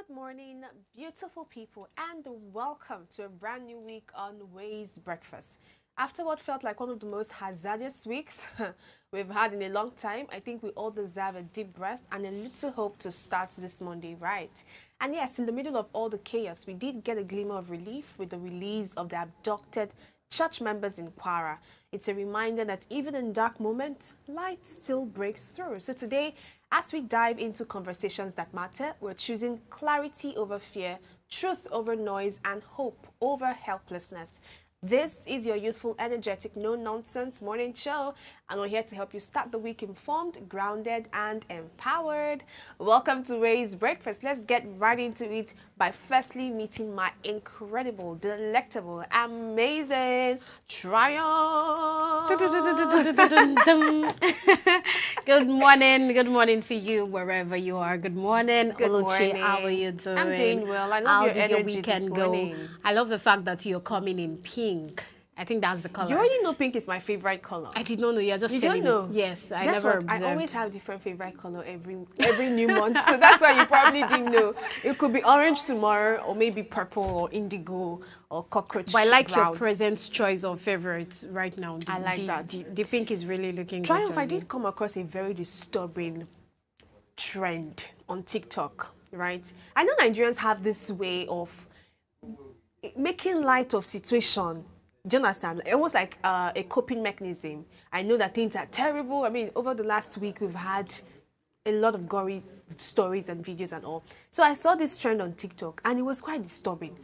Good morning, beautiful people, and welcome to a brand new week on Ways Breakfast. After what felt like one of the most hazardous weeks we've had in a long time, I think we all deserve a deep breath and a little hope to start this Monday right. And yes, in the middle of all the chaos, we did get a glimmer of relief with the release of the abducted church members in Kwara. It's a reminder that even in dark moments, light still breaks through. So today, as we dive into conversations that matter, we're choosing clarity over fear, truth over noise, and hope over helplessness. This is your youthful, energetic, no-nonsense morning show, and we're here to help you start the week informed, grounded, and empowered. Welcome to Ray's Breakfast. Let's get right into it by firstly meeting my incredible, delectable, amazing Triumph. Good morning to you wherever you are. Good morning, Good Oluchi. morning. How are you doing? I'm doing well. I love How your did your energy weekend this go? morning. I love the fact that you're coming in pink. I think that's the color. You already know pink is my favorite color. I did not know. You're just You telling don't know? me. Yes, I That's never what observed. I always have different favorite color every new month, so that's why you probably didn't know. It could be orange tomorrow, or maybe purple, or indigo, or cockroach But I like brown. your present choice of favorites right now. I like that. The pink is really looking Triumph, good. I did come across a very disturbing trend on TikTok, right? I know Nigerians have this way of making light of situation. Do you understand? Almost like a coping mechanism. I know that things are terrible. I mean, over the last week, we've had a lot of gory stories and videos and all. So I saw this trend on TikTok, and it was quite disturbing.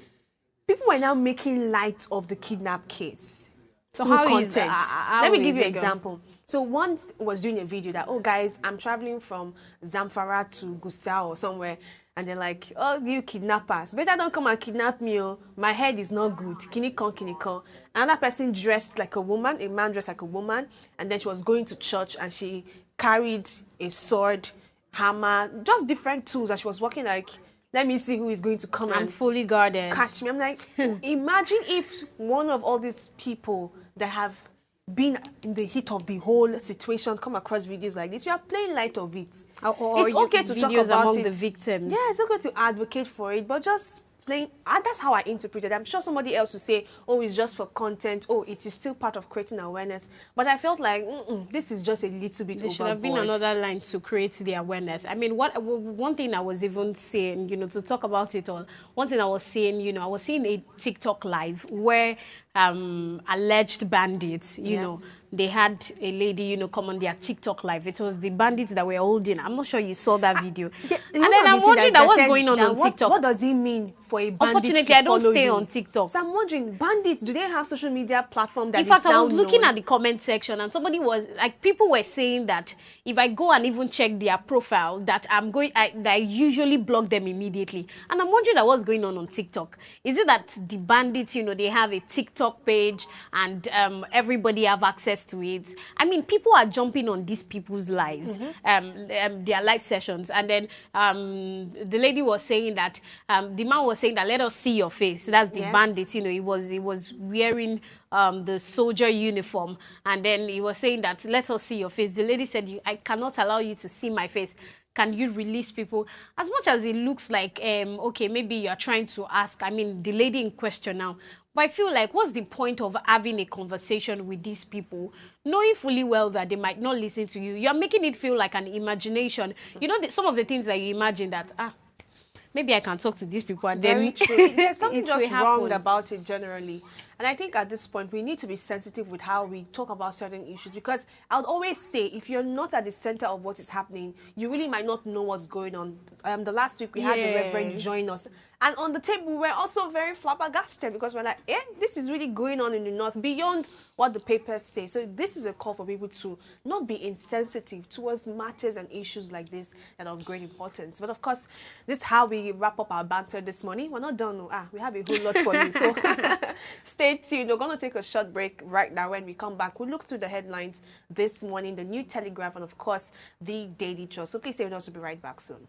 People were now making light of the kidnap case. So through how is content. how Let me is give you an it go? example. So one was doing a video that, oh guys, I'm traveling from Zamfara to Gusau or somewhere, and they're like, oh, you kidnappers, better don't come and kidnap me, oh. My head is not good. Kinikon. Another person dressed like a woman, a man dressed like a woman, and then she was going to church and she carried a sword, hammer, just different tools, and she was walking like, let me see who is going to come I'm and fully guarded. catch me. I'm like, imagine if one of all these people that have been in the heat of the whole situation come across videos like this. You are playing light of it. Or It's okay to talk videos about among it. the victims. Yeah, it's okay to advocate for it, but just playing. And that's how I interpret it. I'm sure somebody else will say, oh, it's just for content. Oh, it is still part of creating awareness. But I felt like, this is just a little bit There overboard. should have been another line to create the awareness. I mean, one thing I was even saying, to talk about it all, one thing I was saying, I was seeing a TikTok live where alleged bandits, Yes. they had a lady, come on their TikTok live. It was the bandits that were holding. I'm not sure you saw that video. And then I'm wondering that what's going on TikTok. What does it mean for a bandit Unfortunately, to I don't follow stay you? on TikTok. So I'm wondering, bandits, do they have social media platform that In fact, is now I was looking known? at the comment section and somebody was like, people were saying that if I go and even check their profile, that I usually block them immediately. And I'm wondering that what's going on TikTok. Is it that the bandits, they have a TikTok page and everybody have access to it? I mean, people are jumping on these people's lives, their live sessions. And then the lady was saying that, the man was saying that, let us see your face. That's the Yes. bandit, he was wearing the soldier uniform. And then he was saying that, let us see your face. The lady said, I cannot allow you to see my face. Can you release people? As much as it looks like, okay, maybe you're trying to ask, I mean, the lady in question now, but I feel like, what's the point of having a conversation with these people, knowing fully well that they might not listen to you? You're making it feel like an imagination. Some of the things that you imagine that, maybe I can talk to these people and Very then true. There's something it just will wrong happen. about it generally. And I think at this point, we need to be sensitive with how we talk about certain issues, because I would always say, if you're not at the center of what is happening, you really might not know what's going on. The last week, we had the Reverend join us. And on the table, we were also very flabbergasted, because we're like, this is really going on in the North beyond what the papers say. So this is a call for people to not be insensitive towards matters and issues like this that are of great importance. But of course, this is how we wrap up our banter this morning. We're not done. We have a whole lot for you. So stay tuned. We're going to take a short break right now. When we come back, we'll look through the headlines this morning, the New Telegraph, and of course, the Daily Trust. So please stay with us. We'll be right back soon.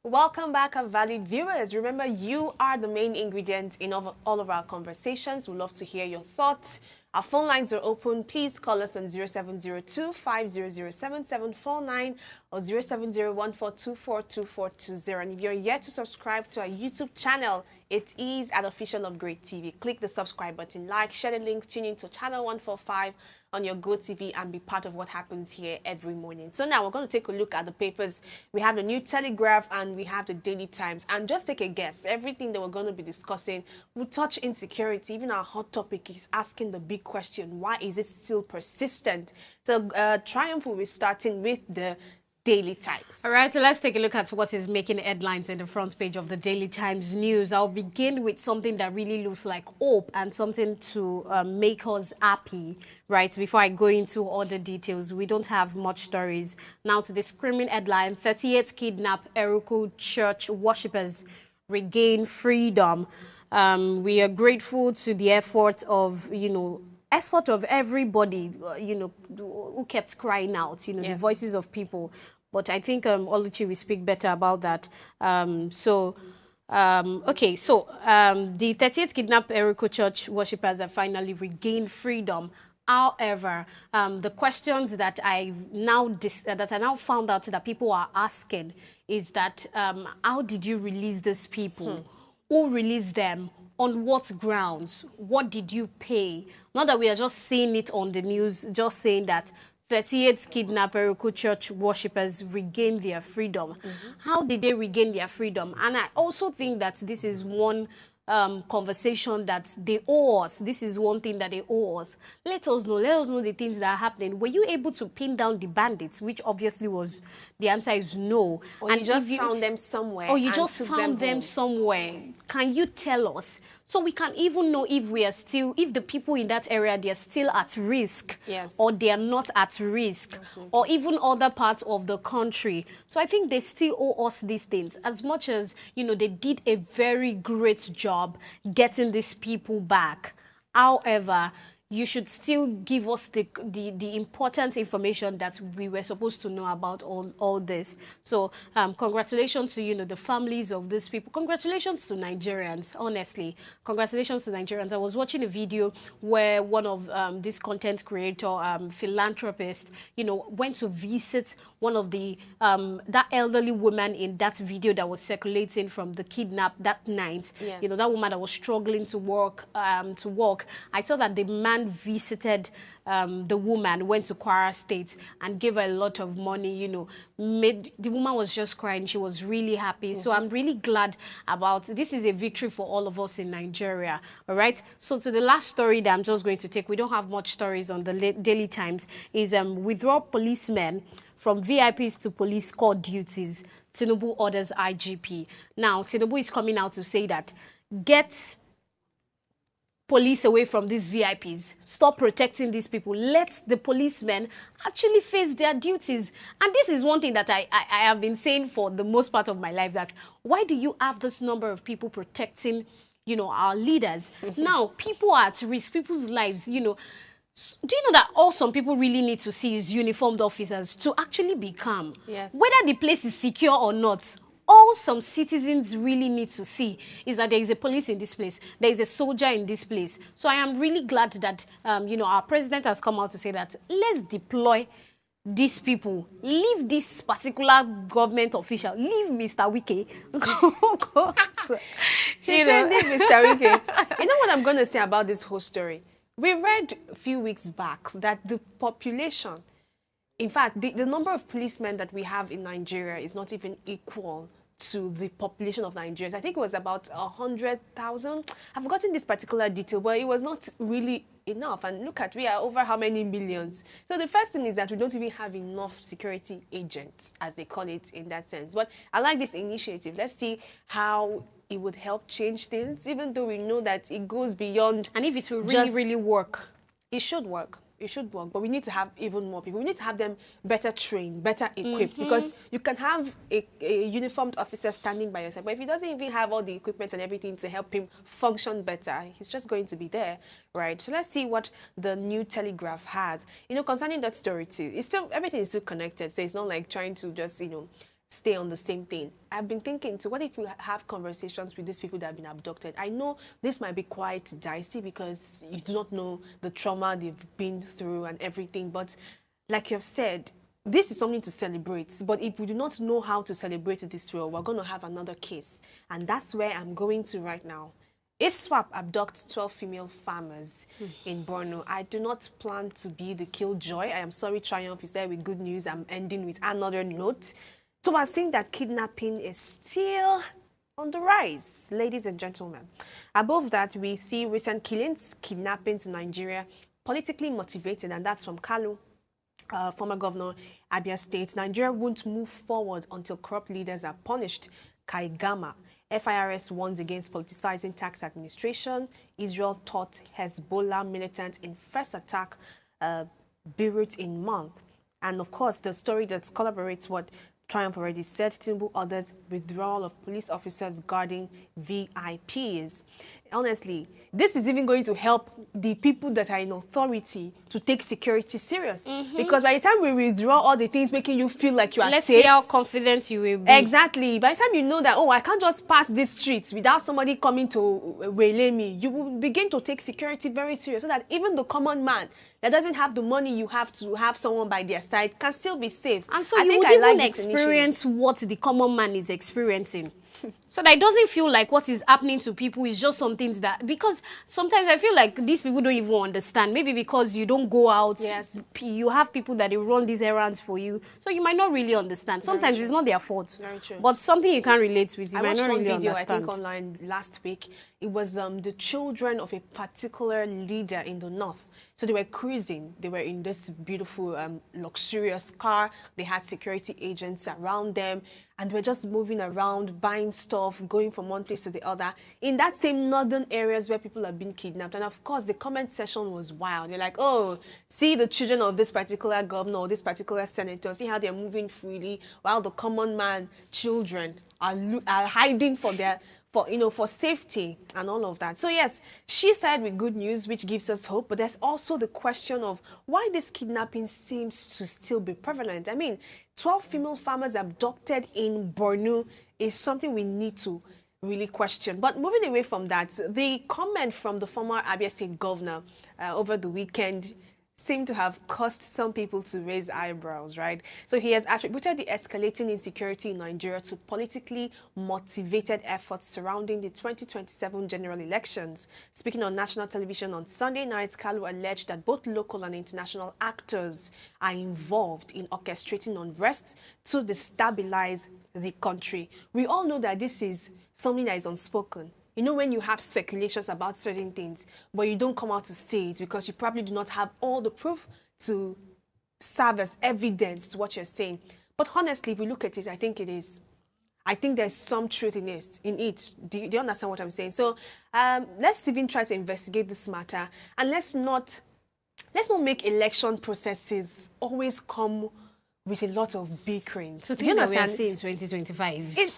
Welcome back, our valued viewers. Remember, you are the main ingredient in all of our conversations. We'd love to hear your thoughts. Our phone lines are open. Please call us on 0702 5007749 or 0701424240. And if you're yet to subscribe to our YouTube channel, it is at Official Upgrade TV. Click the subscribe button, like, share the link, tune in to channel 145 on your Go TV and be part of what happens here every morning. So now we're going to take a look at the papers. We have the New Telegraph and we have the Daily Times. And just take a guess, everything that we're going to be discussing will touch insecurity. Even our hot topic is asking the big question, why is it still persistent? So Triumph will be starting with the Daily Times. All right, let's take a look at what is making headlines in the front page of the Daily Times news. I'll begin with something that really looks like hope and something to make us happy, right? Before I go into all the details, we don't have much stories. Now to the screaming headline, 38 kidnapped Eruku church worshippers regain freedom. We are grateful to the effort of, everybody, who kept crying out, Yes. the voices of people. But I think Oluchi will speak better about that. The 38th kidnapped Eriko Church worshippers have finally regained freedom. However, the questions that I now found out that people are asking is that how did you release these people? Who released them? On what grounds? What did you pay? Not that we are just seeing it on the news, just saying that 38 kidnapped Eruku church worshippers regained their freedom. How did they regain their freedom? And I also think that this is one conversation that they owe us. This is one thing that they owe us. Let us know the things that are happening. Were you able to pin down the bandits? Which obviously was, the answer is no. Or you just found them somewhere. Or you just found them somewhere. Can you tell us? So we can even know if if the people in that area, they're still at risk. Yes. Or they are not at risk. Absolutely. Or even other parts of the country. So I think they still owe us these things. As much as, they did a very great job getting these people back. However, you should still give us the important information that we were supposed to know about all this. So congratulations to, the families of these people. Congratulations to Nigerians, honestly. Congratulations to Nigerians. I was watching a video where one of this content creator, philanthropist, went to visit one of the, that elderly woman in that video that was circulating from the kidnap that night. Yes. That woman that was struggling to walk. I saw that the man visited the woman, went to Kwara State and gave her a lot of money, the woman was just crying. She was really happy. So I'm really glad about this. Is a victory for all of us in Nigeria. All right. So to the last story that I'm just going to take, we don't have much stories on the Daily Times, is withdraw policemen from VIPs to police court duties. Tinubu orders IGP. Now, Tinubu is coming out to say that get police away from these VIPs. Stop protecting these people. Let the policemen actually face their duties. And this is one thing that I have been saying for the most part of my life, that why do you have this number of people protecting, our leaders? Now, people are at risk, people's lives, do you know that all some people really need to see is uniformed officers to actually be calm? Yes. Whether the place is secure or not, all some citizens really need to see is that there is a police in this place, there is a soldier in this place. So I am really glad that, our president has come out to say that let's deploy these people. Leave this particular government official. Leave Mr. Wike. She said, leave Mr. Wike. You know what I'm going to say about this whole story? We read a few weeks back that the population, in fact, the number of policemen that we have in Nigeria is not even equal to the population of Nigerians. I think it was about 100,000. I've forgotten this particular detail, but it was not really enough. And look at, we are over how many millions. So the first thing is that we don't even have enough security agents, as they call it in that sense. But I like this initiative. Let's see how it would help change things, even though we know that it goes beyond. And if it will really work. It should work. It should work, but we need to have even more people. We need to have them better trained, better equipped, because you can have a uniformed officer standing by your side, but if he doesn't even have all the equipment and everything to help him function better, he's just going to be there, right? So let's see what the New Telegraph has. Concerning that story too, it's still, everything is still connected, so it's not like trying to just, stay on the same thing. I've been thinking, so what if we have conversations with these people that have been abducted? I know this might be quite dicey because you do not know the trauma they've been through and everything, but like you've said, this is something to celebrate. But if we do not know how to celebrate it this way, we're going to have another case. And that's where I'm going to right now. ISWAP abducts 12 female farmers in Borno. I do not plan to be the killjoy. I am sorry, Triumph is there with good news. I'm ending with another note. So we're seeing that kidnapping is still on the rise, ladies and gentlemen. Above that, we see recent killings, kidnappings in Nigeria, politically motivated, and that's from Kalu, former governor, Abia State. Nigeria won't move forward until corrupt leaders are punished. Kaigama. FIRS warns against politicizing tax administration. Israel taught Hezbollah militants in first attack Beirut in month. And of course, the story that collaborates what Triumph already said, Tinubu orders withdrawal of police officers guarding VIPs. Honestly, this is even going to help the people that are in authority to take security serious. Because by the time we withdraw all the things making you feel like you are Let's safe. see how confident you will be. Exactly. By the time you know that, oh, I can't just pass these streets without somebody coming to waylay me, you will begin to take security very serious so that even the common man that doesn't have the money you have to have someone by their side can still be safe. And so you would even experience what the common man is experiencing. So that it doesn't feel like what is happening to people is just some things that, because sometimes I feel like these people don't even understand. Maybe because you don't go out, yes, you have people that they run these errands for you, so you might not really understand. Sometimes it's not their fault, but something you can't relate with, you might not really understand. I think online last week. It was the children of a particular leader in the north. So they were cruising. They were in this beautiful, luxurious car. They had security agents around them. And they were just moving around, buying stuff, going from one place to the other. In that same northern areas where people have been kidnapped. And of course, the comment section was wild. They're like, oh, see the children of this particular governor or this particular senator. See how they're moving freely while the common man children are hiding for their... for safety and all of that. So yes, she said with good news, which gives us hope, but there's also the question of why this kidnapping seems to still be prevalent. I mean, 12 female farmers abducted in Borno is something we need to really question. But moving away from that, the comment from the former Abia State governor over the weekend seem to have caused some people to raise eyebrows, right? So he has attributed the escalating insecurity in Nigeria to politically motivated efforts surrounding the 2027 general elections. Speaking on national television on Sunday night, Kalu alleged that both local and international actors are involved in orchestrating unrest to destabilize the country. We all know that this is something that is unspoken. You know, when you have speculations about certain things, but you don't come out to say it because you probably do not have all the proof to serve as evidence to what you're saying. But honestly, if we look at it, I think there's some truth in it. Do you understand what I'm saying? So let's even try to investigate this matter, and let's not make election processes always come with a lot of bickering. So do you understand? We are still in 2025.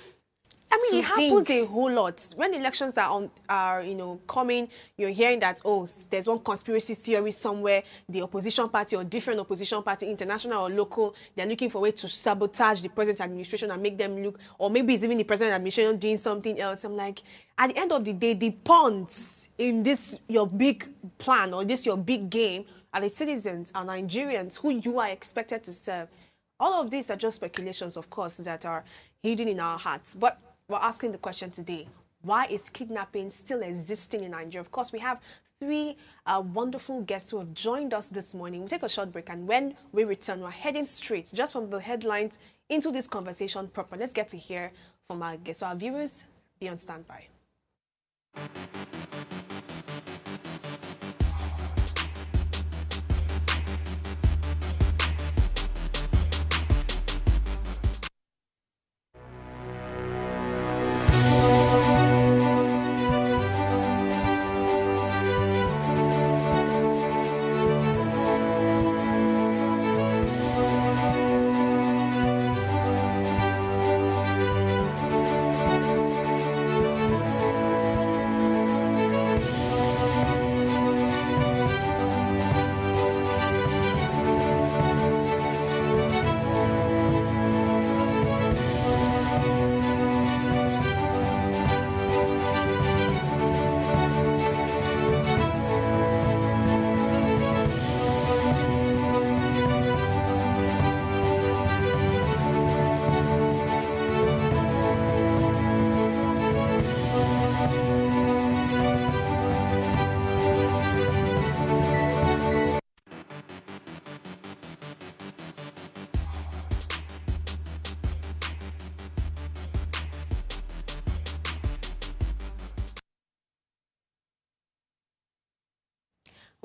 I mean, it happens a whole lot. When elections are coming, you're hearing that, oh, there's one conspiracy theory somewhere, the opposition party or different opposition party, international or local, they're looking for a way to sabotage the present administration and make them look, or maybe it's even the present administration doing something else. I'm like, at the end of the day, the pawns in this, your big plan or this, your big game, are the citizens, are Nigerians who you are expected to serve. All of these are just speculations, of course, that are hidden in our hearts. But we're asking the question today, why is kidnapping still existing in Nigeria? Of course, we have three wonderful guests who have joined us this morning. We'll take a short break, and when we return, we're heading straight, just from the headlines, into this conversation proper. Let's get to hear from our guests. So our viewers, be on standby.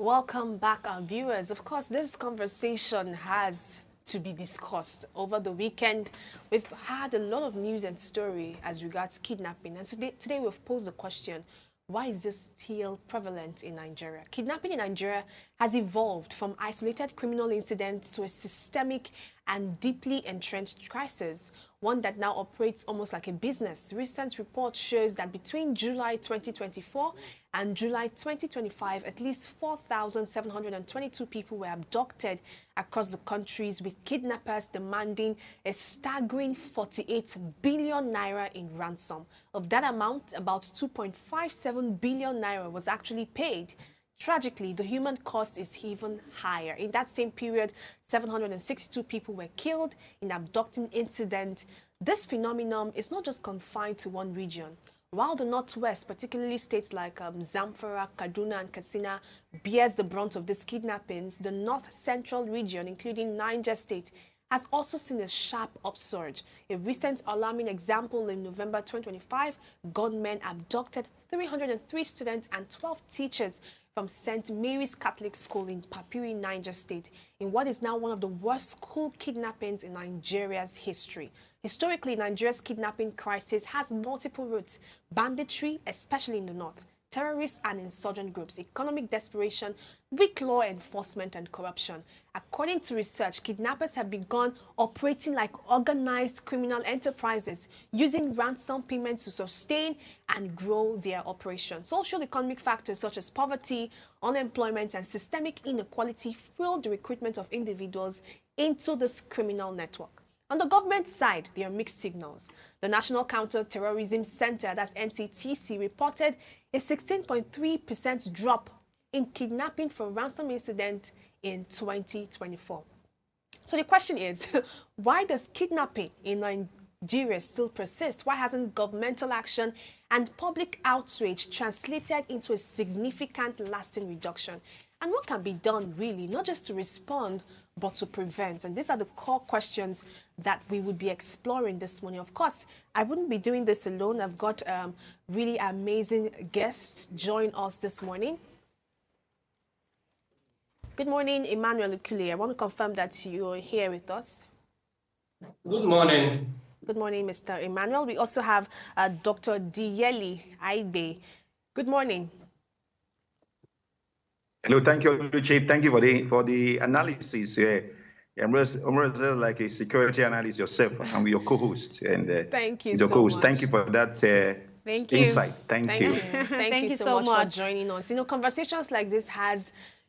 Welcome back, our viewers. Of course, this conversation has to be discussed. Over the weekend, we've had a lot of news and story as regards kidnapping. And today we've posed the question, why is this still prevalent in Nigeria? Kidnapping in Nigeria has evolved from isolated criminal incidents to a systemic and deeply entrenched crisis, one that now operates almost like a business. Recent report shows that between July 2024 and July 2025, at least 4,722 people were abducted across the countries, with kidnappers demanding a staggering 48 billion naira in ransom. Of that amount, about 2.57 billion naira was actually paid. Tragically, the human cost is even higher. In that same period, 762 people were killed in abducting incidents. This phenomenon is not just confined to one region. While the Northwest, particularly states like Zamfara, Kaduna, and Katsina, bears the brunt of these kidnappings, the North Central region, including Niger State, has also seen a sharp upsurge. A recent alarming example: in November 2025, gunmen abducted 303 students and 12 teachers from St. Mary's Catholic School in Papiri, Niger State, in what is now one of the worst school kidnappings in Nigeria's history. Historically, Nigeria's kidnapping crisis has multiple roots: banditry, especially in the north, terrorists and insurgent groups, economic desperation, weak law enforcement, and corruption. According to research, kidnappers have begun operating like organized criminal enterprises, using ransom payments to sustain and grow their operations. Social economic factors such as poverty, unemployment, and systemic inequality fuel the recruitment of individuals into this criminal network. On the government side, there are mixed signals. The National Counter-Terrorism Center, that's NCTC, reported a 16.3% drop in kidnapping for ransom incident in 2024. So the question is, why does kidnapping in Nigeria still persist? Why hasn't governmental action and public outrage translated into a significant lasting reduction? And what can be done, really, not just to respond, but to prevent? And these are the core questions that we would be exploring this morning. Of course, I wouldn't be doing this alone. I've got really amazing guests join us this morning. Good morning, Emmanuel Ukule. I want to confirm that you're here with us. Good morning. Good morning, Mr. Emmanuel. We also have Dr. Diyeli Aibe. Good morning. Hello, thank you, Chief. Thank you for the analysis. I'm like a security analyst yourself, and with your co-host. And thank you so much. Thank you for that thank you. insight. Thank you. Thank you so much for joining us. You know, conversations like this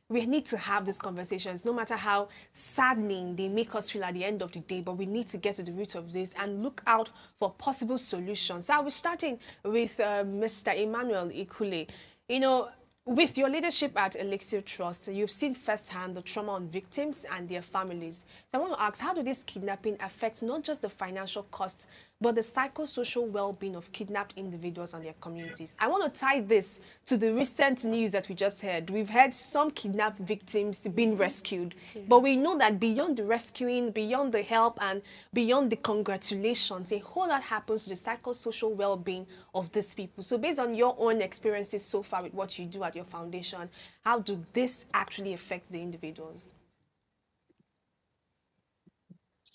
we need to have these conversations, no matter how saddening they make us feel at the end of the day, but we need to get to the root of this and look out for possible solutions. So I was starting with Mr. Emmanuel Ikule. You know, with your leadership at Elixir Trust, you've seen firsthand the trauma on victims and their families. So I want to ask, how do this kidnapping affect not just the financial costs, but the psychosocial well-being of kidnapped individuals and their communities? I want to tie this to the recent news that we just heard. We've heard some kidnapped victims being rescued, but we know that beyond the rescuing, beyond the help, and beyond the congratulations, a whole lot happens to the psychosocial well-being of these people. So based on your own experiences so far with what you do at your foundation, how do this actually affect the individuals?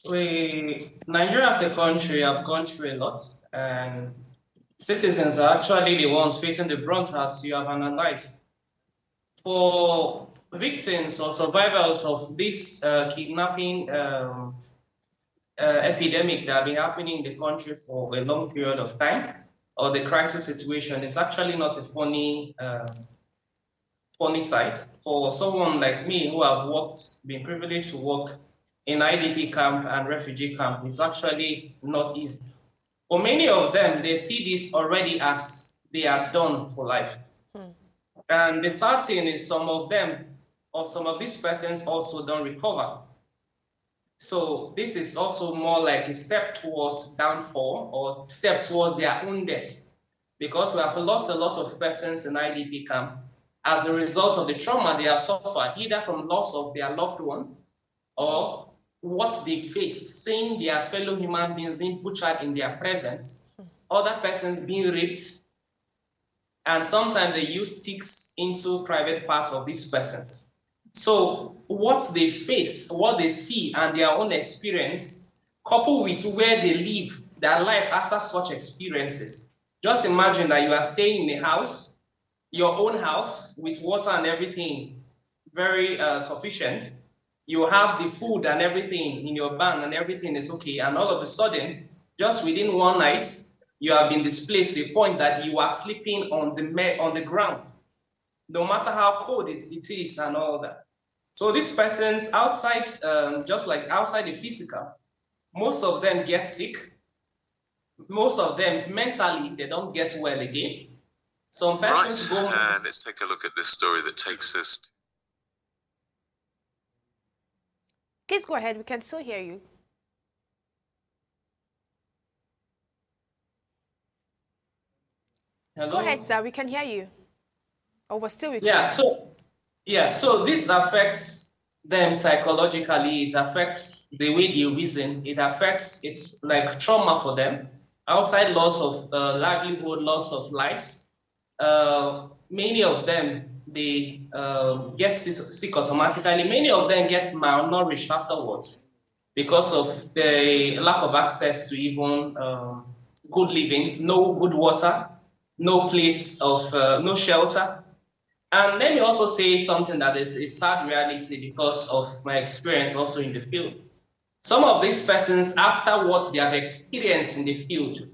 Nigeria as a country have gone through a lot, and citizens are actually the ones facing the brunt, as you have analyzed. For victims or survivors of this kidnapping epidemic that have been happening in the country for a long period of time, or the crisis situation, is actually not a funny sight. For someone like me who have been privileged to work in IDP camp and refugee camp, it's actually not easy. For many of them, they see this already as they are done for life. And the sad thing is some of them, or some of these persons, also don't recover. So this is also more like a step towards downfall, or step towards their own death, because we have lost a lot of persons in IDP camp as a result of the trauma they have suffered, either from loss of their loved one or what they faced, seeing their fellow human beings being butchered in their presence, other persons being raped, and sometimes they use sticks into private parts of these persons. So what they face, what they see, and their own experience, coupled with where they live their life after such experiences. Just imagine that you are staying in a house, your own house, with water and everything very sufficient. You have the food and everything in your barn and everything is okay. And all of a sudden, just within one night, you have been displaced to a point that you are sleeping on the ground, no matter how cold it is and all that. So these persons outside, just like outside the physical, most of them get sick. Most of them mentally, they don't get well again. Some persons go. And let's take a look at this story that takes us. Please go ahead. We can still hear you. Hello? Go ahead, sir. We can hear you. Oh, we're still with you. So this affects them psychologically. It affects the way they reason. It affects, it's like trauma for them. Outside loss of livelihood, loss of lives. Many of them, they get sick automatically. Many of them get malnourished afterwards because of the lack of access to even good living, no good water, no place of, no shelter. And let me also say something that is a sad reality because of my experience also in the field. Some of these persons, after what they have experienced in the field,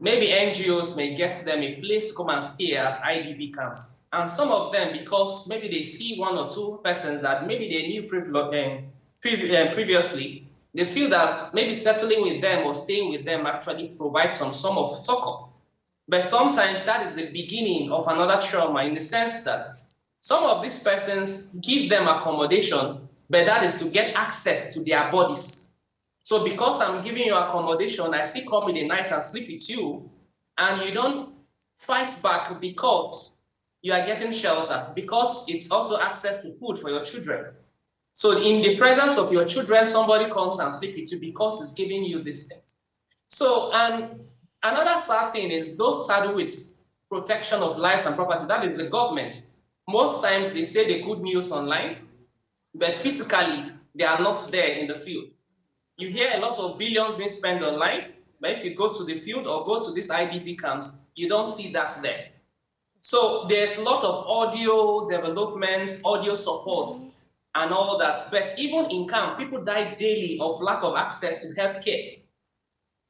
maybe NGOs may get them a place to come and stay as IDP camps. And some of them, because maybe they see one or two persons that maybe they knew previously, they feel that maybe settling with them or staying with them actually provides some sort of succor. But sometimes that is the beginning of another trauma in the sense that some of these persons give them accommodation, but that is to get access to their bodies. So because I'm giving you accommodation, I still come in the night and sleep with you, and you don't fight back because you are getting shelter, because it's also access to food for your children. So in the presence of your children, somebody comes and sleep with you because it's giving you this thing. So, and another sad thing is those saddled with protection of lives and property, that is the government. Most times they say the good news online, but physically they are not there in the field. You hear a lot of billions being spent online, but if you go to the field or go to these IDP camps, you don't see that there. So there's a lot of audio developments, audio support, and all that. But even in camp, people die daily of lack of access to healthcare.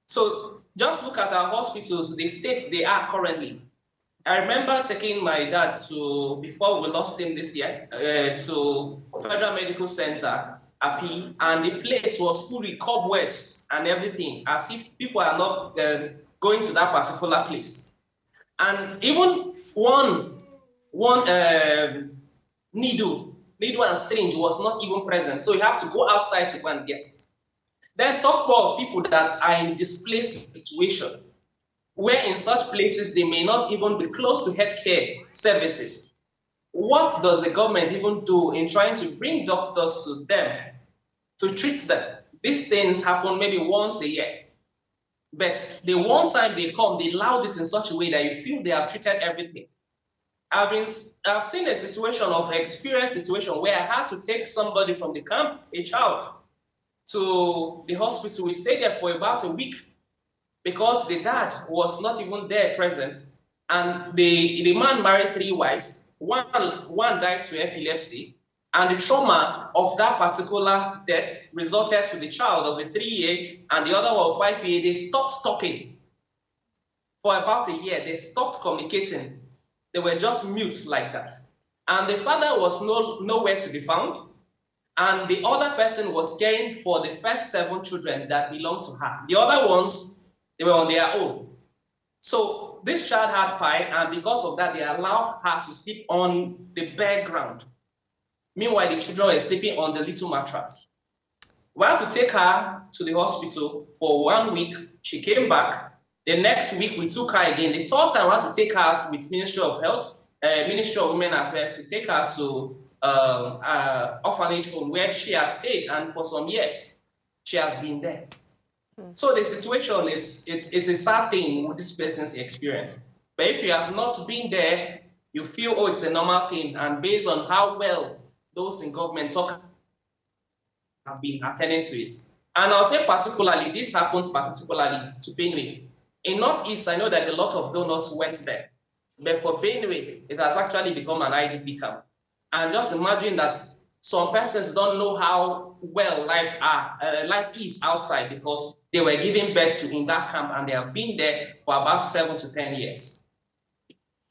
So just look at our hospitals, the state they are currently. I remember taking my dad to, before we lost him this year, to Federal Medical Center, API, and the place was full with cobwebs and everything, as if people are not going to that particular place. And even one needle and syringe was not even present, so you have to go outside to go and get it. Then talk about people that are in displaced situation, where in such places they may not even be close to healthcare services. What does the government even do in trying to bring doctors to them to treat them? These things happen maybe once a year. But the one time they come, they loud it in such a way that you feel they have treated everything. I've seen a situation of experienced situation where I had to take somebody from the camp, a child, to the hospital. We stayed there for about a week because the dad was not even there present. And the man married 3 wives. One died to epilepsy. And the trauma of that particular death resulted to the child of a 3-year and the other one of 5-year. They stopped talking for about a year. They stopped communicating. They were just mute like that. And the father was nowhere to be found. And the other person was caring for the first 7 children that belonged to her. The other ones, they were on their own. So this child had pie, and because of that, they allowed her to sleep on the bare ground. Meanwhile, the children were sleeping on the little mattress. We had to take her to the hospital for 1 week. She came back. The next week, we took her again. The third time, we had to take her with Ministry of Health, Ministry of Women Affairs, to take her to orphanage home where she has stayed, and for some years she has been there. So the situation it's a sad thing with this person's experience. But if you have not been there, you feel, oh, it's a normal thing. And based on how well those in government talk have been attending to it. And I'll say particularly, this happens particularly to Benue. In Northeast, I know that a lot of donors went there. But for Benue, it has actually become an IDP camp. And just imagine that some persons don't know how well life is outside because they were giving birth to in that camp and they have been there for about 7 to 10 years.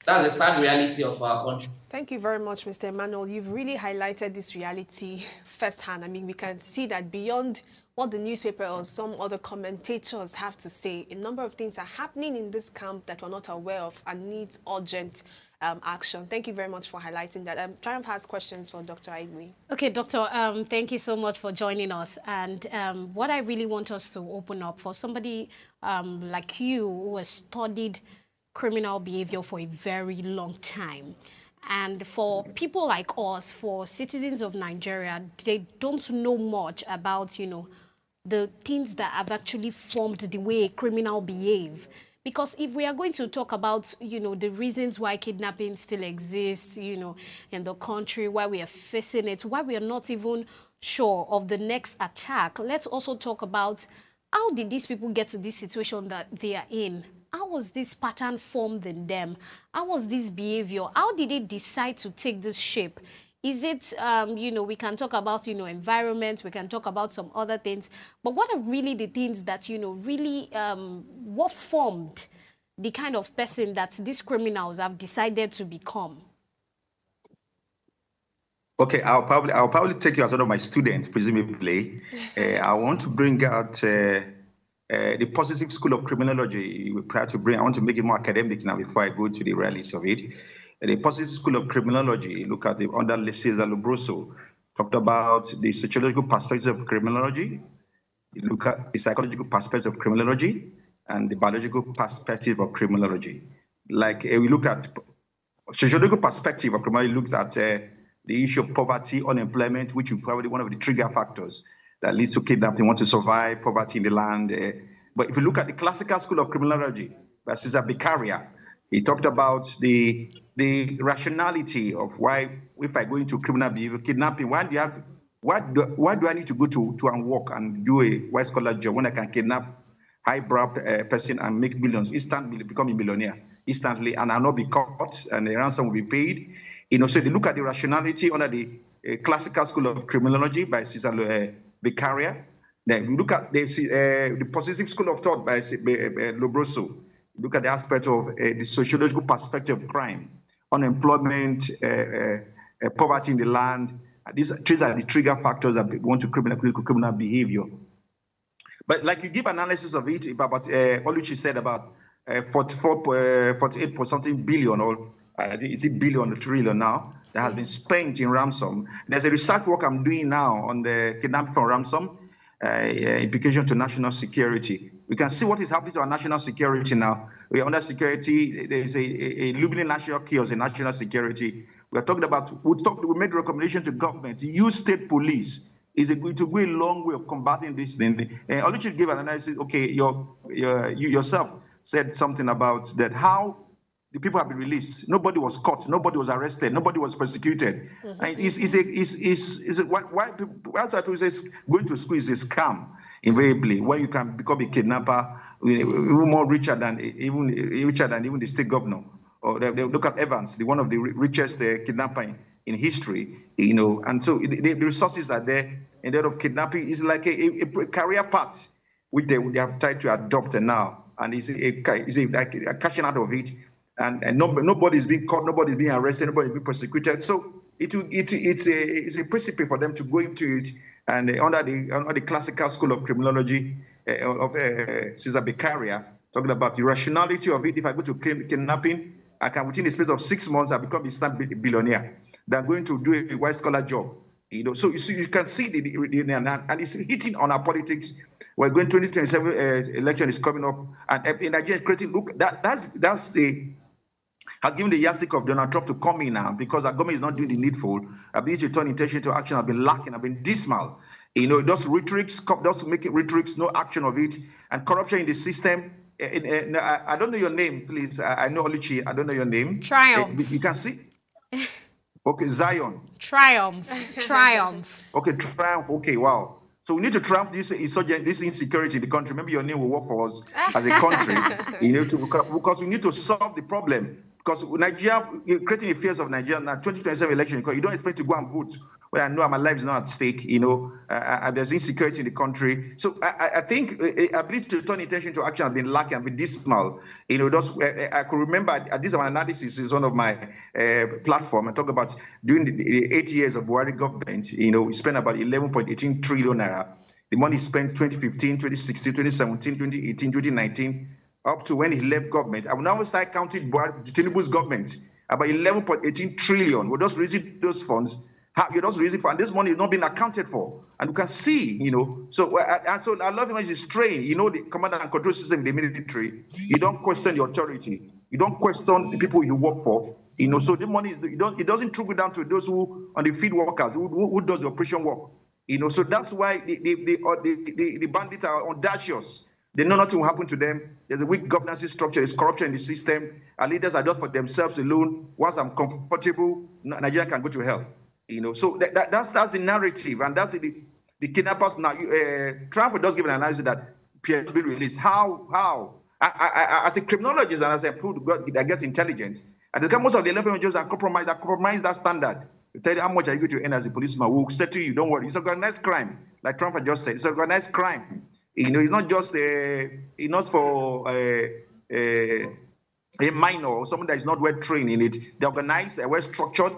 That's the sad reality of our country. Thank you very much, Mr. Emmanuel. You've really highlighted this reality firsthand. I mean, we can see that beyond what the newspaper or some other commentators have to say, a number of things are happening in this camp that we're not aware of and needs urgent action. Thank you very much for highlighting that. Triumph has questions for Dr. Aigwe. Okay, Doctor, thank you so much for joining us. And what I really want us to open up for somebody like you who has studied criminal behavior for a very long time. And for people like us, for citizens of Nigeria, they don't know much about, you know, the things that have actually formed the way a criminal behave. Because if we are going to talk about, you know, the reasons why kidnapping still exists, you know, in the country, why we are facing it, why we are not even sure of the next attack, let's also talk about how did these people get to this situation that they are in? How was this pattern formed in them? How was this behavior? How did they decide to take this shape? Is it, you know, we can talk about, you know, environment, we can talk about some other things, but what are really the things that, you know, really, what formed the kind of person that these criminals have decided to become? Okay, I'll probably take you as one of my students, presumably. I want to bring out the Positive School of Criminology. I want to make it more academic now before I go to the reality of it. The Positive School of Criminology, look at it under Cesar Lombroso, talked about the sociological perspective of criminology, you look at the psychological perspective of criminology, and the biological perspective of criminology. Like we look at sociological perspective of criminology, looks at the issue of poverty, unemployment, which is probably one of the trigger factors that leads to kidnapping, want to survive, poverty in the land. But if you look at the Classical School of Criminology by Cesar Beccaria, he talked about the rationality of why, if I go into criminal behavior, kidnapping, why do I need to go to and work and do a white collar job when I can kidnap highbrow person and make millions instantly, become a millionaire instantly, and I'll not be caught and the ransom will be paid. You know, so they look at the rationality under the Classical School of Criminology by Cesar Beccaria. Then we look at the Positive School of Thought by Lombroso. Look at the aspect of the sociological perspective of crime, unemployment, poverty in the land. These are the trigger factors that want to criminal behavior. But like you give analysis of it about what Oluchi said about 48 something billion, or is it billion or trillion now, that has been spent in ransom. There's a research work I'm doing now on the kidnapping from ransom, implication to national security. We can see what is happening to our national security now. We are under security. There is a looming national chaos in national security. We are talking about, we made a recommendation to government to use state police. Is it going to go a long way of combating this thing? Oluchi gave an analysis. Okay, you yourself said something about that, how the people have been released. Nobody was caught. Nobody was arrested. Nobody was persecuted. And why people say going to school is a scam, invariably, where you can become a kidnapper, even more richer than even the state governor. Or they look at Evans, one of the richest kidnapper in history, you know. And so the resources are there. Instead of kidnapping, is like a career path which they have tried to adopt now, and it's like a cashing out of it. And nobody's being caught, nobody's being arrested, nobody's being persecuted. So it's a precipice for them to go into it. And under the Classical School of Criminology of Cesar Beccaria, talking about the rationality of it. If I go to kidnapping, I can, within the space of 6 months, I become instant billionaire. They're going to do a white collar job. You know, so you can see and it's hitting on our politics. We're going 2027 election is coming up, and in Nigeria, creating has given the yardstick of Donald Trump to come in now, because our government is not doing the needful. Ability to turn intention to action have been lacking, have been dismal. You know, just rhetorics, just making rhetorics, no action of it, and corruption in the system. no, I don't know your name, please. I know Oluchi. I don't know your name. Triumph. You can see. Okay, Zion. Triumph. Triumph. Okay, triumph. Okay, wow. So we need to triumph this insurgent, this insecurity in the country. Maybe your name will work for us as a country. Because we need to solve the problem. Because Nigeria, creating the fears of Nigeria now, 2027 election, because you don't expect to go and vote when I know my life is not at stake, and there's insecurity in the country. So I think ability to turn intention to action has been lacking and been dismal. I could remember this analysis is one of my platform. I talk about during the 8 years of Buhari government, we spent about 11.18 trillion naira. The money spent 2015, 2016, 2017, 2018, 2019, up to when he left government. I will now start counting Tinubu's government, about 11.18 trillion. We're just raising those funds. You're just raising funds. This money is not being accounted for. And you can see, So I love him as he's trained. The command and control system in the military. You don't question the authority. You don't question the people you work for. So the money, it doesn't trickle down to those who, on the field workers, who does the operation work. So that's why the bandits are audacious. They know nothing will happen to them. There's a weak governance structure. There's corruption in the system. Our leaders are just for themselves alone. Once I'm comfortable, Nigeria can go to hell. So that's the narrative, and that's the kidnappers now. Trump does give an analysis that Pierre will be released. How? As a criminologist and as a people that gets intelligence, and most of the 11 jobs are compromise that standard. You tell you how much are you going to earn as a policeman. We'll settle you. Don't worry. It's organized crime, like Trump had just said. It's organized crime. It's not just it's not for a minor or someone that is not well trained in it. They're organized, they're well structured.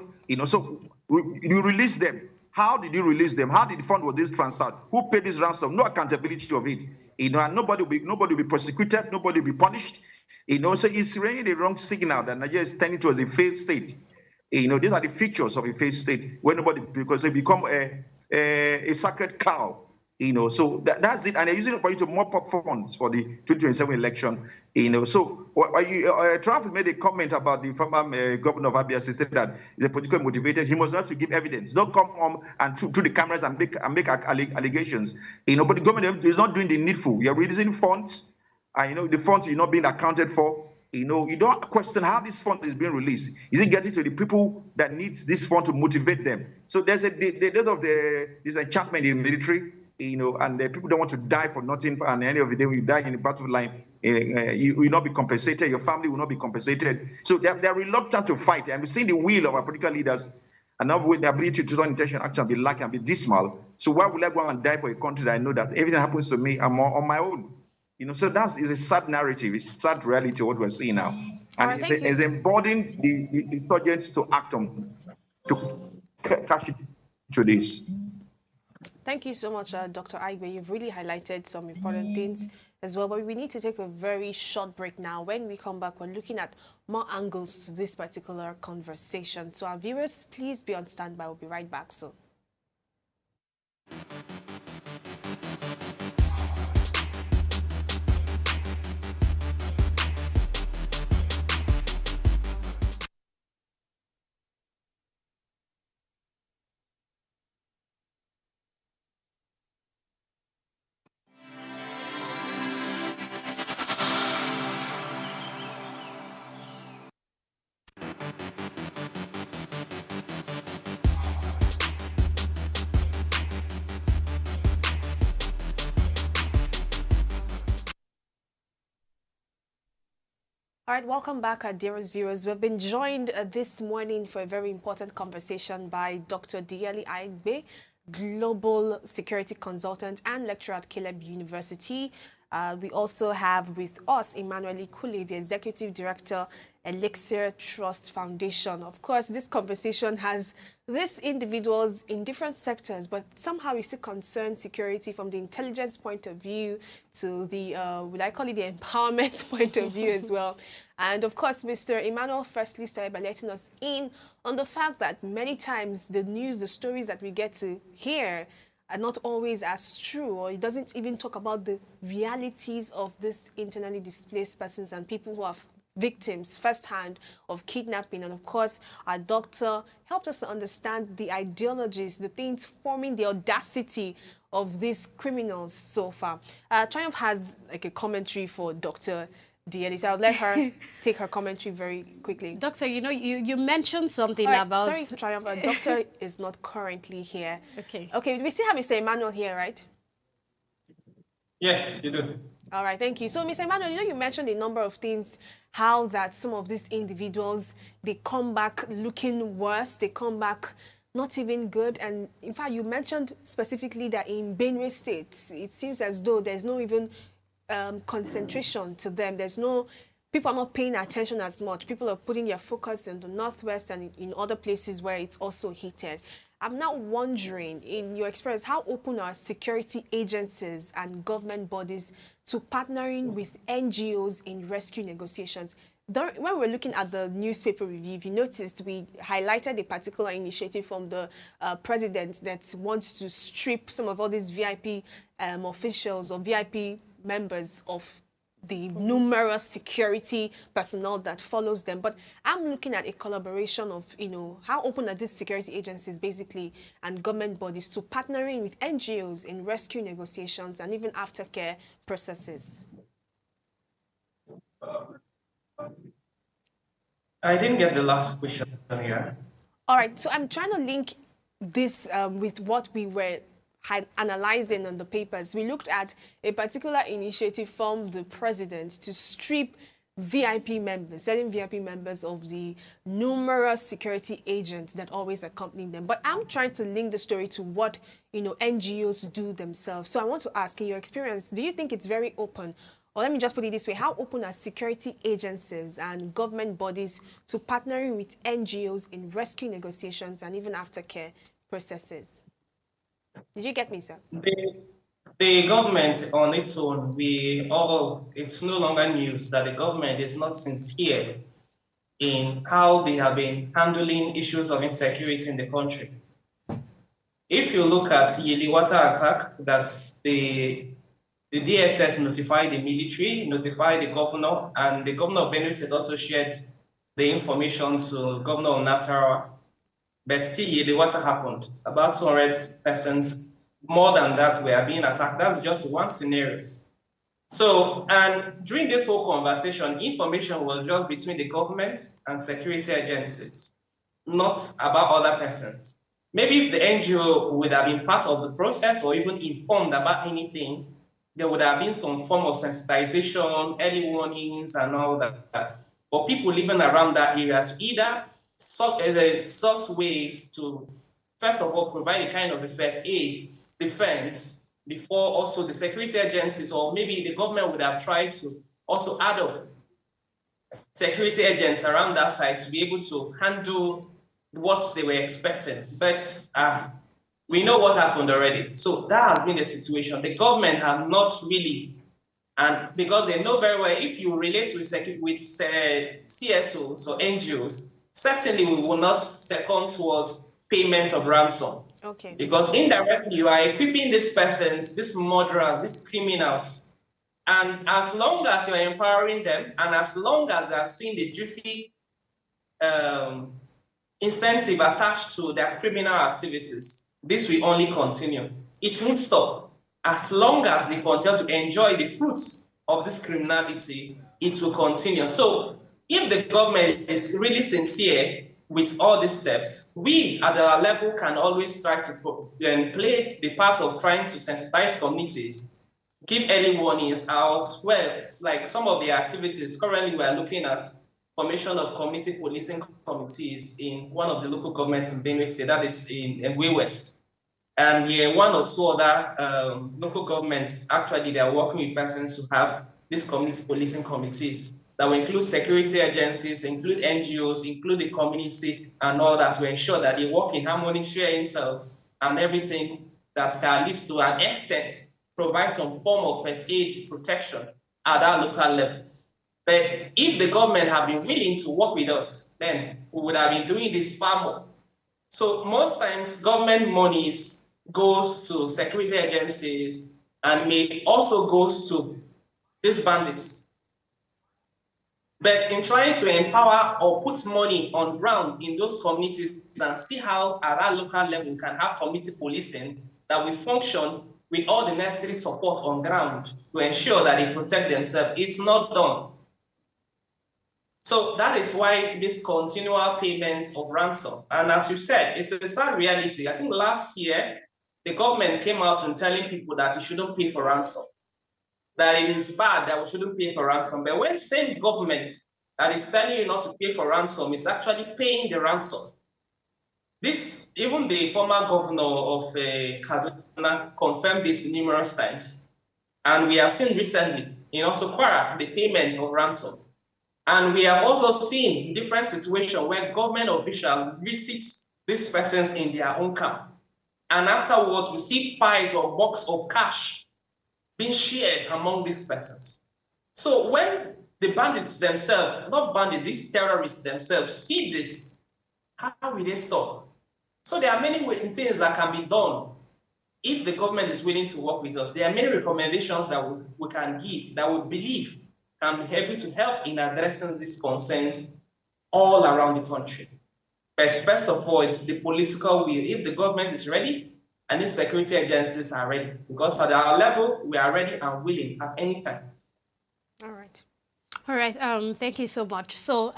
So you release them. How did you release them? How did the fund was this transferred? Who paid this ransom? No accountability of it. And nobody will be prosecuted. Nobody will be punished. So it's really the wrong signal that Nigeria is turning towards a failed state. These are the features of a failed state where because they become a sacred cow. So that's it, and they're using it for you to mop up funds for the 2027 election. So Trump made a comment about the former governor of Abia State, said that he's politically motivated. He must have to give evidence. Don't come home and through the cameras and make allegations. But the government is not doing the needful. You're releasing funds, and the funds are not being accounted for. You don't question how this fund is being released. Is it getting to the people that needs this fund to motivate them? So there's this enchantment in the military. And people don't want to die for nothing. And at the end of the day, when you die in the battle line, you will not be compensated. Your family will not be compensated. So they're reluctant to fight. And we see the will of our political leaders, and now with the ability to turn intention action be lacking and be dismal. So why would I go and die for a country that I know that everything happens to me, I'm on my own? So that is a sad narrative. It's sad reality what we're seeing now. And it's embodying the insurgents to act on, to cash into this. Thank you so much, Dr. Aigbe. You've really highlighted some important things as well. But we need to take a very short break now. When we come back, we're looking at more angles to this particular conversation. So our viewers, please be on standby. We'll be right back soon. All right, welcome back, our dearest viewers. We've been joined this morning for a very important conversation by Dr. Diali Aigbe, Global Security Consultant and Lecturer at Caleb University. We also have with us Emmanuel Ikule, the Executive Director, Elixir Trust Foundation. Of course, this conversation has these individuals in different sectors, but somehow we still concern security from the intelligence point of view to the, would I call it the empowerment point of view as well. And of course, Mr. Emmanuel firstly started by letting us in on the fact that many times the news, the stories that we get to hear are not always as true, or it doesn't even talk about the realities of these internally displaced persons and people who have victims firsthand of kidnapping. And of course, our doctor helped us to understand the ideologies, the things forming the audacity of these criminals so far. Triumph has like a commentary for Dr. Dieli, so I'll let her take her commentary very quickly. Doctor, you know, you mentioned something Right, about... sorry, Triumph, our doctor is not currently here. Okay. Okay, we still have Mr. Emmanuel here, right? Yes, you do. All right, thank you. So, Mr. Emmanuel, you know, you mentioned a number of things, how that some of these individuals, they come back looking worse, they come back not even good. And in fact, you mentioned specifically that in Benue State, it seems as though there's no even concentration to them. There's no, people are not paying attention as much. People are putting their focus in the Northwest and in other places where it's also heated. I'm now wondering, in your experience, how open are security agencies and government bodies to partnering with NGOs in rescue negotiations? When we're looking at the newspaper review, if you noticed, we highlighted a particular initiative from the president that wants to strip some of all these VIP officials or VIP members of the numerous security personnel that follows them. But I'm looking at a collaboration of, you know, how open are these security agencies basically and government bodies to partnering with NGOs in rescue negotiations and even aftercare processes? I didn't get the last question here. All right, so I'm trying to link this with what we were analyzing on the papers. We looked at a particular initiative from the president to strip VIP members, certain VIP members of the numerous security agents that always accompany them. But I'm trying to link the story to what, you know, NGOs do themselves. So I want to ask, in your experience, do you think it's very open? Or let me just put it this way, how open are security agencies and government bodies to partnering with NGOs in rescue negotiations and even aftercare processes? Did you get me, sir? The government on its own, it's no longer news that the government is not sincere in how they have been handling issues of insecurity in the country. If you look at the water attack, that the DSS notified the military, notified the governor, and the governor of Benue State also shared the information to Governor of Nasarawa. But still, the water happened. About 200 persons, more than that, were being attacked. That's just one scenario. So, and during this whole conversation, information was just between the government and security agencies, not about other persons. Maybe if the NGO would have been part of the process or even informed about anything, there would have been some form of sensitization, early warnings, and all that. For people living around that area to either source ways to, first of all, provide a kind of a first aid defense before also the security agencies, or maybe the government would have tried to also add up security agents around that site to be able to handle what they were expecting. But we know what happened already. So that has been the situation. The government have not really, and because they know very well, if you relate with CSOs or NGOs, certainly we will not second towards payment of ransom. Okay. Because indirectly you are equipping these persons, these murderers, these criminals, and as long as you are empowering them, and as long as they are seeing the juicy incentive attached to their criminal activities, this will only continue. It won't stop. As long as they continue to enjoy the fruits of this criminality, it will continue. So if the government is really sincere with all these steps, we at our level can always try to play the part of trying to sensitize communities, give early warnings as well. Like some of the activities, currently we are looking at formation of community policing committees in one of the local governments in Benue State, that is in Way West. And one or two other local governments, actually, they are working with persons to have these community policing committees that will include security agencies, include NGOs, include the community and all that, to ensure that they work in harmony, share intel, and everything that can lead to an extent provide some form of first aid protection at that local level. But if the government had been willing to work with us, then we would have been doing this far more. So most times government monies goes to security agencies and may also goes to these bandits. But in trying to empower or put money on ground in those communities and see how at that local level we can have community policing that will function with all the necessary support on ground to ensure that they protect themselves, it's not done. So that is why this continual payment of ransom. And as you said, it's a sad reality. I think last year, the government came out and telling people that you shouldn't pay for ransom, that it is bad that we shouldn't pay for ransom. But when same government that is telling you not to pay for ransom is actually paying the ransom. This, even the former governor of Kaduna confirmed this numerous times. And we have seen recently in also Kwara, the payment of ransom. And we have also seen different situations where government officials visit these persons in their own camp. And afterwards, we see piles or box of cash being shared among these persons. So when the bandits themselves, not bandits, these terrorists themselves see this, how will they stop? So there are many things that can be done if the government is willing to work with us. There are many recommendations that we can give that we believe can be able to help in addressing these concerns all around the country. But first of all, it's the political will. If the government is ready and the security agencies are ready, because at our level, we are ready and willing at any time. All right. All right. Thank you so much. So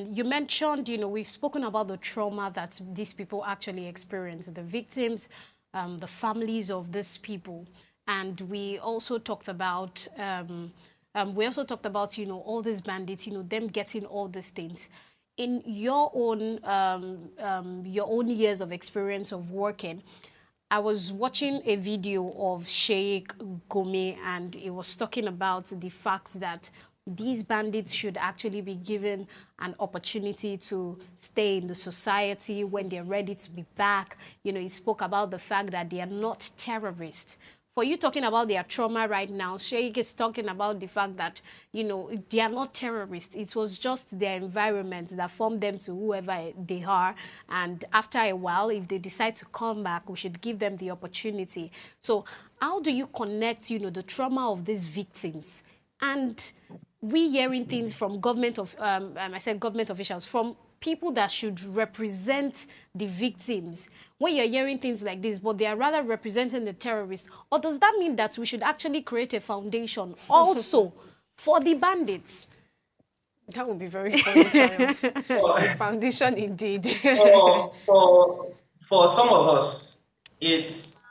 you mentioned, we've spoken about the trauma that these people actually experience, the victims, the families of these people. And we also talked about all these bandits, them getting all these things. In your own years of experience of working, I was watching a video of Sheikh Gome, and it was talking about the fact that these bandits should actually be given an opportunity to stay in the society when they're ready to be back. He spoke about the fact that they are not terrorists. For you talking about their trauma right now, Sheikh is talking about the fact that, they are not terrorists. It was just their environment that formed them to whoever they are. And after a while, if they decide to come back, we should give them the opportunity. So how do you connect, the trauma of these victims? And we hearing things from government officials, from people that should represent the victims, when you're hearing things like this, but they are rather representing the terrorists? Or does that mean that we should actually create a foundation also for the bandits? That would be very funny, Triumph. A foundation indeed. For some of us, it's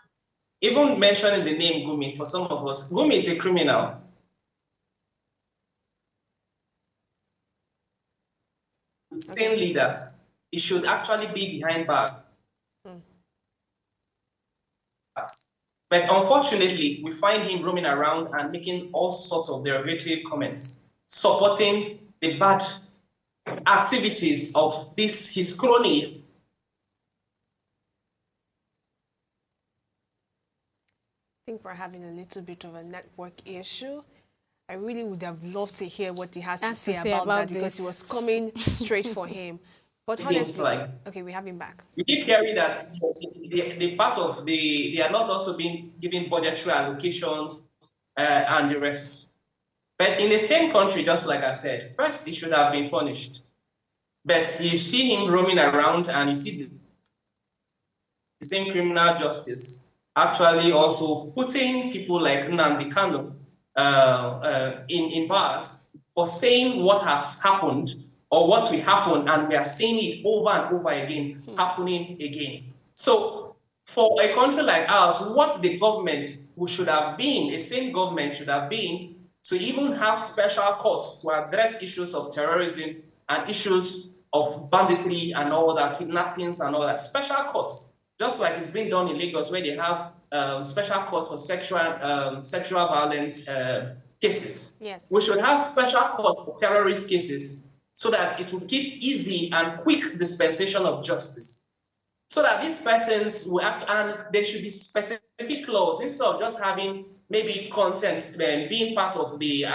even mentioning the name Gumi. For some of us, Gumi is a criminal. Same leaders, it should actually be behind bars. But unfortunately, we find him roaming around and making all sorts of derogatory comments, supporting the bad activities of his crony. I think we're having a little bit of a network issue. I really would have loved to hear what he has to say about that, because it was coming straight for him. But honestly, okay, we have him back. We keep hearing that the part of they are not also being given budgetary allocations and the rest. But in the same country, just like I said, first he should have been punished. But you see him roaming around, and you see the same criminal justice actually also putting people like Nnamdi Kanu in bars for saying what has happened or what will happen, and we are seeing it over and over again, happening again. So for a country like ours, what the government should have been, a same government should have been, to even have special courts to address issues of terrorism and issues of banditry and all that, kidnappings and all that, special courts, just like it's been done in Lagos, where they have special courts for sexual violence cases. Yes. We should have special courts for terrorist cases, so that it will give easy and quick dispensation of justice, so that these persons will act, and there should be specific laws instead of just having maybe content being part of the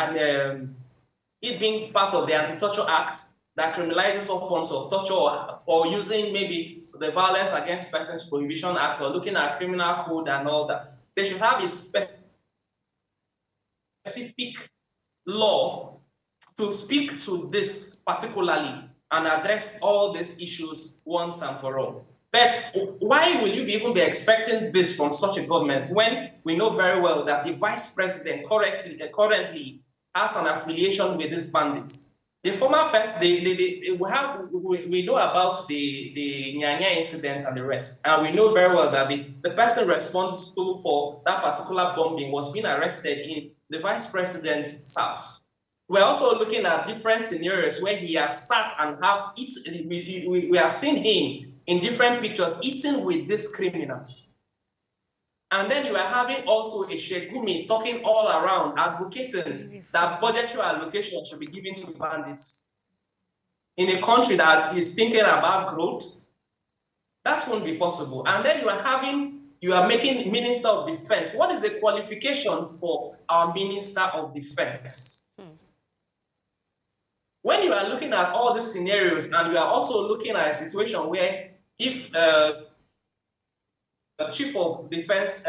it being part of the Anti-Torture Act that criminalizes all forms of torture, or using maybe the Violence Against Persons Prohibition Act, or looking at criminal code and all that. They should have a specific law to speak to this particularly and address all these issues once and for all. But why will you even be expecting this from such a government when we know very well that the vice president currently has an affiliation with these bandits? The former person, we know about the Nyanya incident and the rest, and we know very well that the person responsible for that particular bombing was being arrested in the vice president's house. We're also looking at different scenarios where he has sat and have eaten. We have seen him in different pictures eating with these criminals. And then you are having also a Sheikh Gumi talking all around, advocating that budgetary allocation should be given to bandits. In a country that is thinking about growth, that won't be possible. And then you are making Minister of Defense. What is the qualification for our Minister of Defense? When you are looking at all these scenarios, and you are also looking at a situation where if Chief of Defense,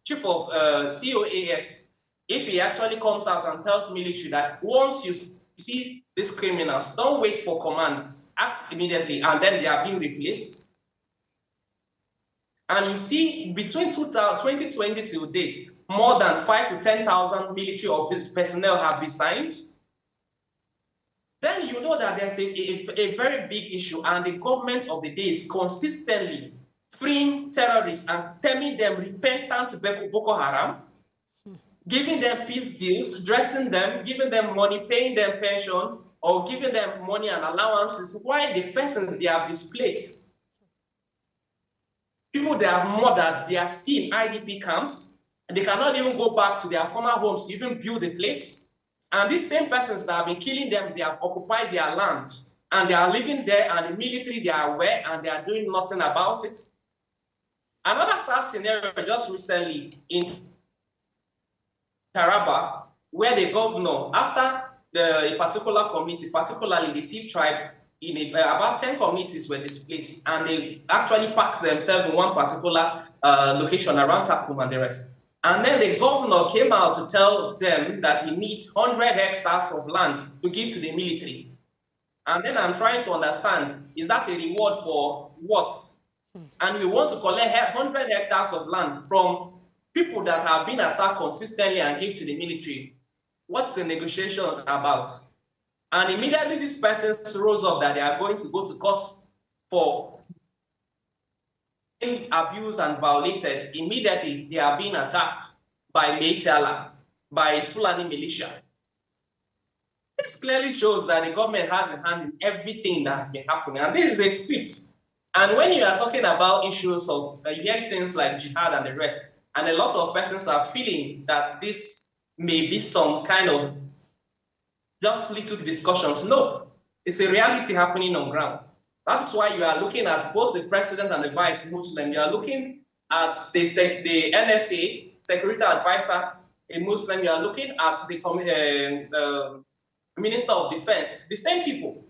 Chief of COAS, if he actually comes out and tells military that once you see these criminals, don't wait for command, act immediately, and then they are being replaced. And you see, between 2020 till date, more than 5,000 to 10,000 military office personnel have resigned. Then you know that there's a very big issue, and the government of the day is consistently freeing terrorists and telling them repentant Boko Haram, giving them peace deals, dressing them, giving them money, paying them pension, or giving them money and allowances, while the persons they have displaced, people they have murdered, they are still in IDP camps, and they cannot even go back to their former homes to even build a place. And these same persons that have been killing them, they have occupied their land, and they are living there, and the military, they are aware, and they are doing nothing about it. Another sad scenario just recently in Taraba, where the governor, after a particular committee, particularly the Tiv tribe, about 10 committees were displaced, and they actually packed themselves in one particular location around Takum and the rest. And then the governor came out to tell them that he needs 100 hectares of land to give to the military. And then I'm trying to understand, is that a reward for what? And we want to collect 100 hectares of land from people that have been attacked consistently and give to the military. What's the negotiation about? And immediately these persons rose up that they are going to go to court for being abused and violated. Immediately they are being attacked by Meitala, by Fulani militia. This clearly shows that the government has a hand in everything that has been happening, and this is a script. And when you are talking about issues of you hear things like jihad and the rest, and a lot of persons are feeling that this may be some kind of just little discussions. No, it's a reality happening on ground. That's why you are looking at both the president and the vice Muslim. You are looking at the NSA, security advisor, a Muslim. You are looking at the Minister of Defense, the same people.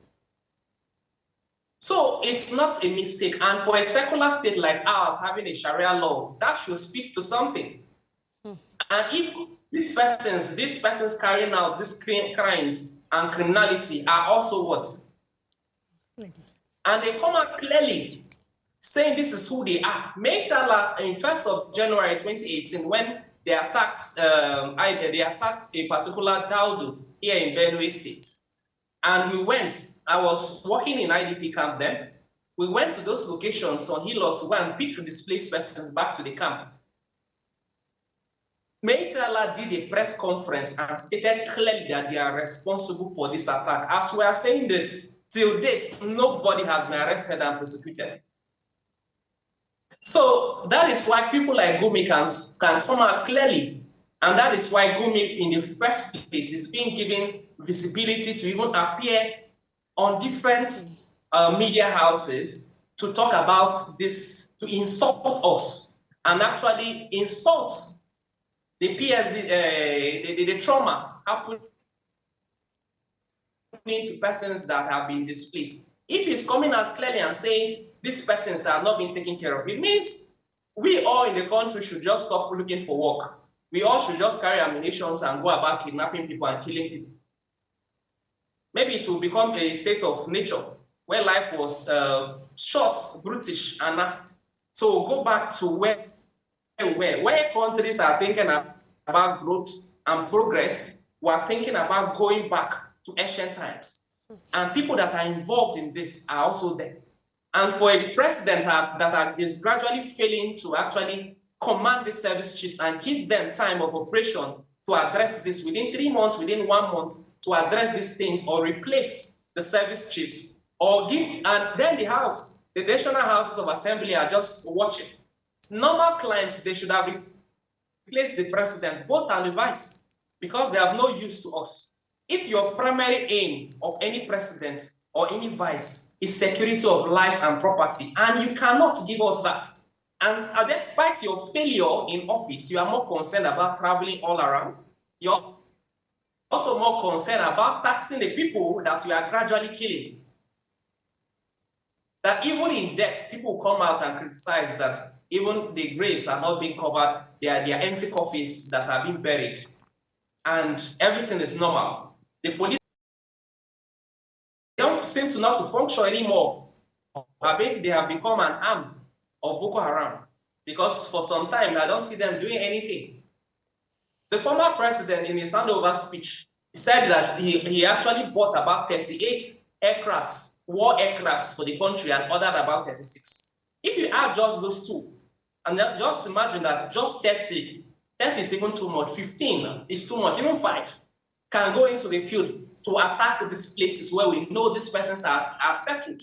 So it's not a mistake. And for a secular state like ours having a Sharia law, that should speak to something. And if these persons carrying out these crimes and criminality are also what? And they come out clearly saying this is who they are. Meitala, in 1st of January 2018, when they attacked a particular Daudu here in Benue State. And I was working in IDP camp then. We went to those locations on Hilos to go and pick displaced persons back to the camp. Meitala did a press conference and stated clearly that they are responsible for this attack. As we are saying this, till date, nobody has been arrested and prosecuted. So that is why people like Gumi can come out clearly. And that is why Gumi, in the first place, is being given visibility to even appear on different media houses to talk about this, to insult us, and actually insult the PSD, the trauma happening to persons that have been displaced. If he's coming out clearly and saying these persons are not being taken care of, it means we all in the country should just stop looking for work. We all should just carry ammunitions and go about kidnapping people and killing people. maybe it will become a state of nature where life was short, brutish, and nasty. So go back to where countries are thinking about growth and progress, we are thinking about going back to ancient times. And people that are involved in this are also there. And for a president that is gradually failing to actually command the service chiefs and give them time of operation to address this within 3 months, within 1 month, to address these things or replace the service chiefs, or give, and then the national houses of assembly are just watching. Normal clients, they should have replaced the president, both and the vice, because they have no use to us. If your primary aim of any president or any vice is security of lives and property, and you cannot give us that, and despite your failure in office, you are more concerned about traveling all around, you're also more concerned about taxing the people that you are gradually killing. That even in death, people come out and criticize that even the graves are not being covered, they are empty coffins that are being buried, and everything is normal. The police don't seem to not to function anymore. I think they have become an arm of Boko Haram, because for some time I don't see them doing anything. The former president, in his handover speech, said that he actually bought about 38 aircrafts, war aircrafts for the country, and ordered about 36. If you add just those two, and just imagine that just 30 is even too much, 15 is too much, even 5 can go into the field to attack these places where we know these persons are settled.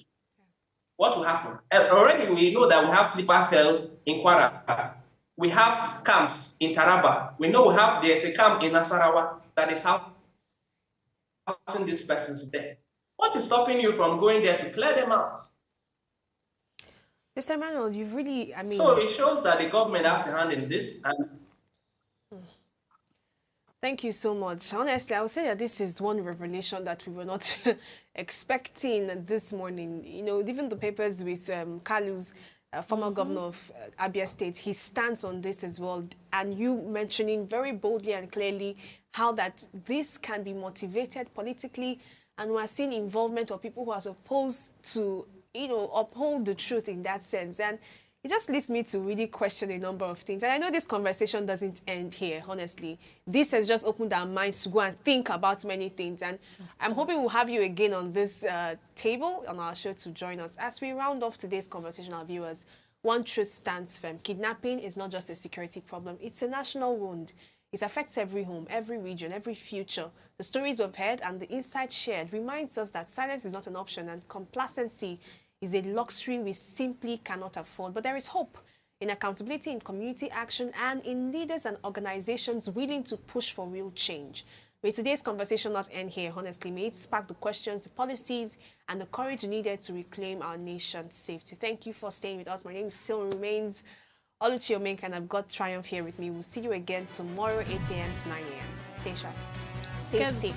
What will happen? Already we know that we have sleeper cells in Kwara. We have camps in Taraba. We know there's a camp in Nasarawa that is housing these persons there. What is stopping you from going there to clear them out? Mr. Emmanuel, you really, So it shows that the government has a hand in this. And thank you so much. Honestly, I would say that this is one revelation that we were not expecting this morning. You know, even the papers with Kalu's former governor of Abia State, he stands on this as well. And you mentioning very boldly and clearly how that this can be motivated politically, and we're seeing involvement of people who are supposed to, you know, uphold the truth in that sense. And it just leads me to really question a number of things. And I know this conversation doesn't end here, honestly. This has just opened our minds to go and think about many things. And I'm hoping we'll have you again on this table on our show to join us. As we round off today's conversation, our viewers, one truth stands firm. Kidnapping is not just a security problem. It's a national wound. It affects every home, every region, every future. The stories we've heard and the insights shared reminds us that silence is not an option, and complacency is a luxury we simply cannot afford. But there is hope in accountability, in community action, and in leaders and organizations willing to push for real change. May today's conversation not end here, honestly. May it spark the questions, the policies, and the courage needed to reclaim our nation's safety. Thank you for staying with us. My name still remains Oluchi Omenka, and I've got Triumph here with me. We'll see you again tomorrow, 8 a.m. to 9 a.m. Stay sharp. Stay safe.